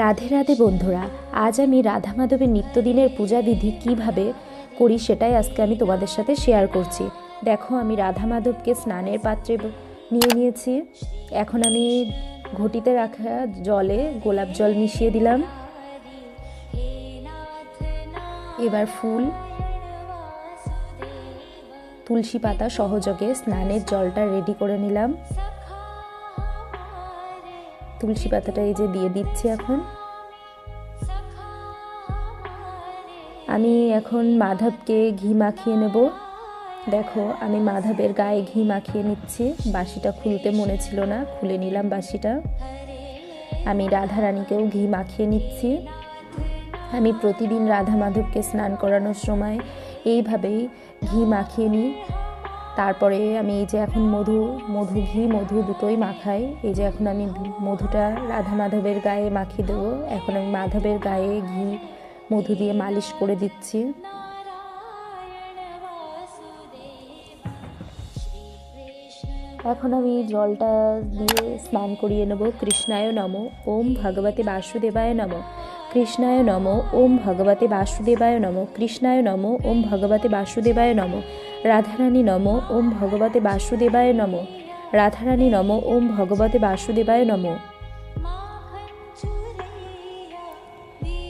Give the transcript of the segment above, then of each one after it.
রাধে রাধে বন্ধুরা, আজ আমি রাধা মাধবের নিত্যদিনের পূজাবিধি কিভাবে করি সেটাই আজকে আমি তোমাদের সাথে শেয়ার করছি। দেখো, আমি রাধা মাধবকে স্নানের পাত্রে নিয়ে নিয়েছি। এখন আমি ঘটিতে রাখা জলে গোলাপ জল মিশিয়ে দিলাম। এবার ফুল, তুলসী পাতা সহযোগে স্নানের জলটা রেডি করে নিলাম। তুলসী পাতাটা এই যে দিয়ে দিচ্ছি। এখন আমি মাধবকে ঘি মাখিয়ে নেব। দেখো, আমি মাধবের গায়ে ঘি মাখিয়ে নিচ্ছি। বাঁশিটা খুলতে মনে ছিল না, খুলে নিলাম বাঁশিটা। আমি রাধা রানীকেও ঘি মাখিয়ে নিচ্ছি। আমি প্রতিদিন রাধা মাধবকে স্নান করানোর সময় এইভাবেই ঘি মাখিয়ে নিই। তারপরে আমি এই যে এখন মধু দুটোই মাখাই। এই যে এখন আমি মধুটা রাধা মাধবের গায়ে মাখিয়ে দেবো। এখন আমি মাধবের গায়ে ঘি মধু দিয়ে মালিশ করে দিচ্ছি। এখন আমি জলটা দিয়ে স্নান করিয়ে নেব। কৃষ্ণায় নমঃ, ওম ভগবতে বাসুদেবায় নমঃ। কৃষ্ণায় নমঃ, ওম ভগবতে বাসুদেবায় নমঃ। কৃষ্ণায় নমঃ, ওম ভগবতে বাসুদেবায় নমঃ। রাধারানী নমঃ, ওম ভগবতে বাসুদেবায় নমঃ। রাধারানী নমঃ, ওম ভগবতে বাসুদেবায় নমঃ।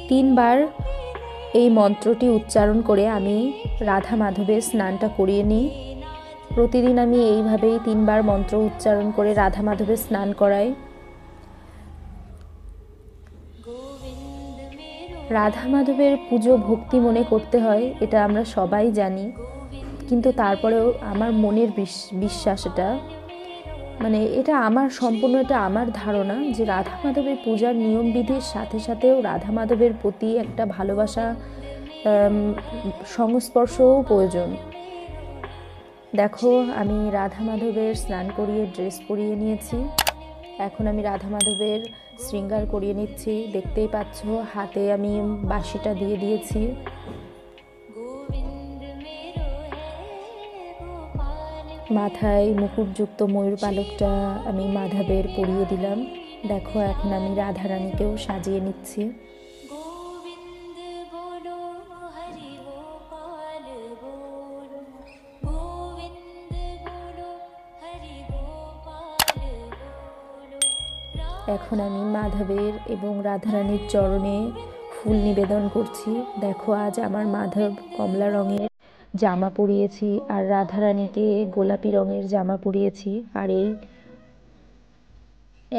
3 বার এই মন্ত্রটি উচ্চারণ করে আমি রাধা মাধবের স্নানটা করিয়ে নিই। প্রতিদিন আমি এইভাবেই 3 বার মন্ত্র উচ্চারণ করে রাধা মাধবের স্নান করাই। রাধা মাধবের পুজো ভক্তি মনে করতে হয়, এটা আমরা সবাই জানি। কিন্তু তারপরেও আমার মনের বিশ্বাস, এটা আমার ধারণা যে রাধা মাধবের পূজার নিয়মবিধির সাথে সাথেও রাধা মাধবের প্রতি একটা ভালোবাসা, সংস্পর্শও প্রয়োজন। দেখো, আমি রাধা মাধবের স্নান করিয়ে ড্রেস পরিয়ে নিয়েছি। এখন আমি রাধা মাধবের শৃঙ্গার করিয়ে নিচ্ছি। দেখতেই পাচ্ছ, হাতে আমি বাঁশিটা দিয়ে দিয়েছি। মাথায় মুকুটযুক্ত ময়ূর পালকটা আমি মাধবের পরিয়ে দিলাম। দেখো, এখন আমি রাধা রানীকেও সাজিয়ে নিচ্ছি। এখন আমি মাধবের এবং রাধারানীর চরণে ফুল নিবেদন করছি। দেখো, আজ আমার মাধব কমলা রঙের জামা পরিয়েছি আর রাধারানীকে গোলাপি রঙের জামা পরিয়েছি। আর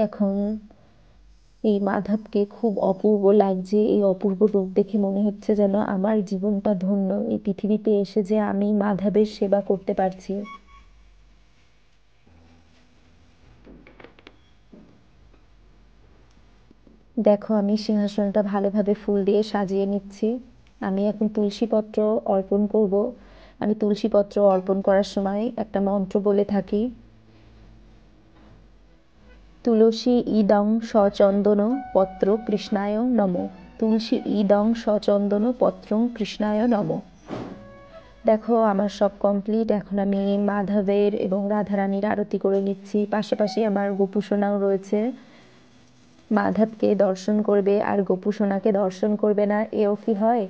এখন এই মাধবকে খুব অপূর্ব লাগছে। এই অপূর্ব রূপ দেখে মনে হচ্ছে যেন আমার জীবনটা ধন্য, এই পৃথিবীতে এসে যে আমি মাধবের সেবা করতে পারছি। দেখো, আমি সিংহাসনটা ভালোভাবে ফুল দিয়ে সাজিয়ে নিচ্ছি। আমি এখন তুলসীপত্র অর্পণ করব। আমি তুলসীপত্র অর্পণ করার সময় একটা মন্ত্র বলে থাকি। তুলসী ইদং সচন্দন পত্র কৃষ্ণায় নমঃ। তুলসী ইদং সচন্দন পত্র কৃষ্ণায় নমঃ। দেখো, আমার সব কমপ্লিট। এখন আমি মাধবের এবং রাধারানীর আরতি করে নিচ্ছি। পাশাপাশি আমার গোপুসোনাও রয়েছে, মাধবকে দর্শন করবে আর গোপুসোনাকে দর্শন করবে না, এও কি হয়?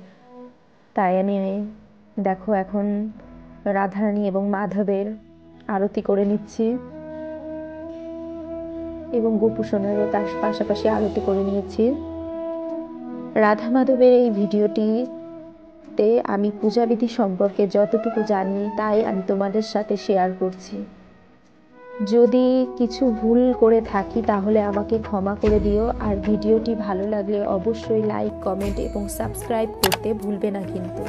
তাই আমি দেখো এখন রাধারানী এবং মাধবের আরতি করে নিচ্ছি এবং গোপুসোনারও তার পাশাপাশি আরতি করে নিয়েছি। রাধা মাধবের এই ভিডিওটিতে আমি পূজাবিধি সম্পর্কে যতটুকু জানি তাই আমি তোমাদের সাথে শেয়ার করছি। যদি কিছু ভুল করে থাকি তাহলে আমাকে ক্ষমা করে দিও। আর ভিডিওটি ভালো লাগলে অবশ্যই লাইক, কমেন্ট এবং সাবস্ক্রাইব করতে ভুলবে না কিন্তু।